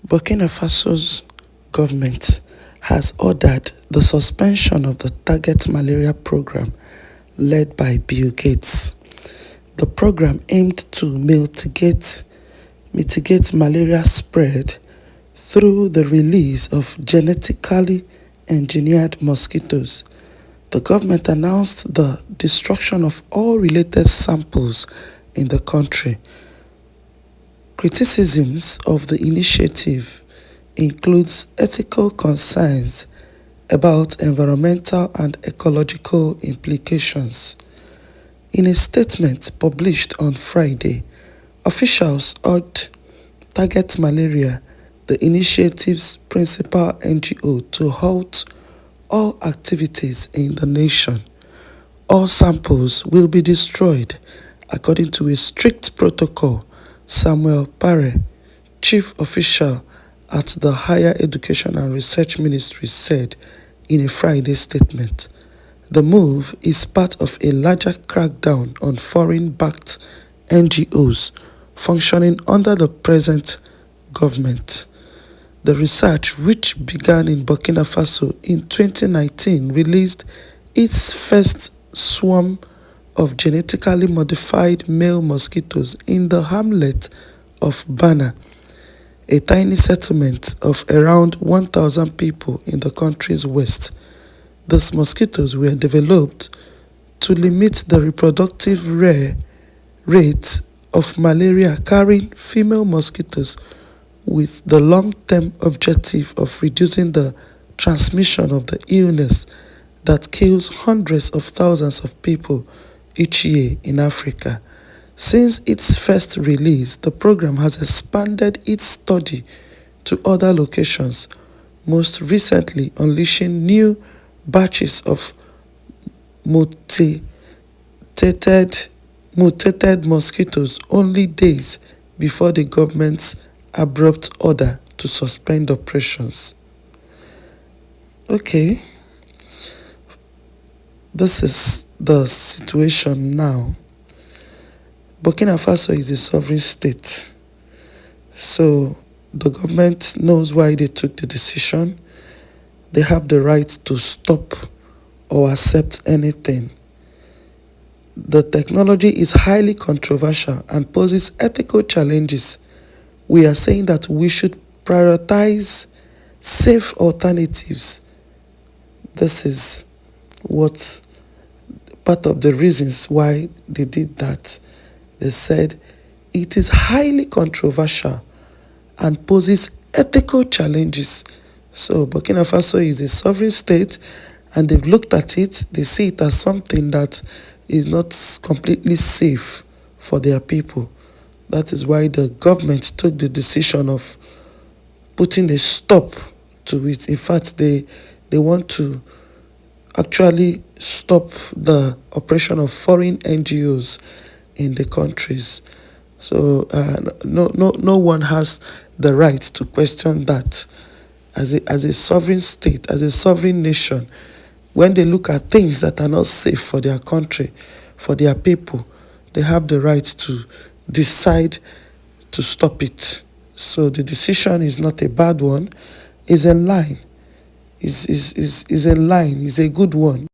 Burkina Faso's government has ordered the suspension of the target malaria program led by Bill Gates. The program aimed to mitigate malaria spread through the release of genetically engineered mosquitoes. The government announced the destruction of all related samples in the country. Criticisms of the initiative includes ethical concerns about environmental and ecological implications. In a statement published on Friday, officials urged Target Malaria, the initiative's principal NGO, to halt all activities in the nation. All samples will be destroyed according to a strict protocol, Samuel Pare, chief official at the Higher Education and Research Ministry, said in a Friday statement. The move is part of a larger crackdown on foreign-backed NGOs functioning under the present government. The research, which began in Burkina Faso in 2019, released its first swarm of genetically modified male mosquitoes in the hamlet of Bana, a tiny settlement of around 1,000 people in the country's west. These mosquitoes were developed to limit the reproductive rate of malaria carrying female mosquitoes, with the long-term objective of reducing the transmission of the illness that kills hundreds of thousands of people each year in Africa. Since its first release, the program has expanded its study to other locations, most recently unleashing new batches of mutated mosquitoes only days before the government's abrupt order to suspend operations. Okay, this is the situation now. Burkina Faso is a sovereign state, so the government knows why they took the decision. They have the right to stop or accept anything. The technology is highly controversial and poses ethical challenges. We are saying that we should prioritize safe alternatives. This is what part of the reasons why they did that. They said it is highly controversial and poses ethical challenges. So Burkina Faso is a sovereign state, and they've looked at it. They see it as something that is not completely safe for their people. That is why the government took the decision of putting a stop to it. In fact, they want to actually stop the operation of foreign NGOs in the countries. So no one has the right to question that. As a sovereign state, as a sovereign nation, when they look at things that are not safe for their country, for their people, they have the right to decide to stop it. So the decision is not a bad one, it's in line. Is in line, is a good one.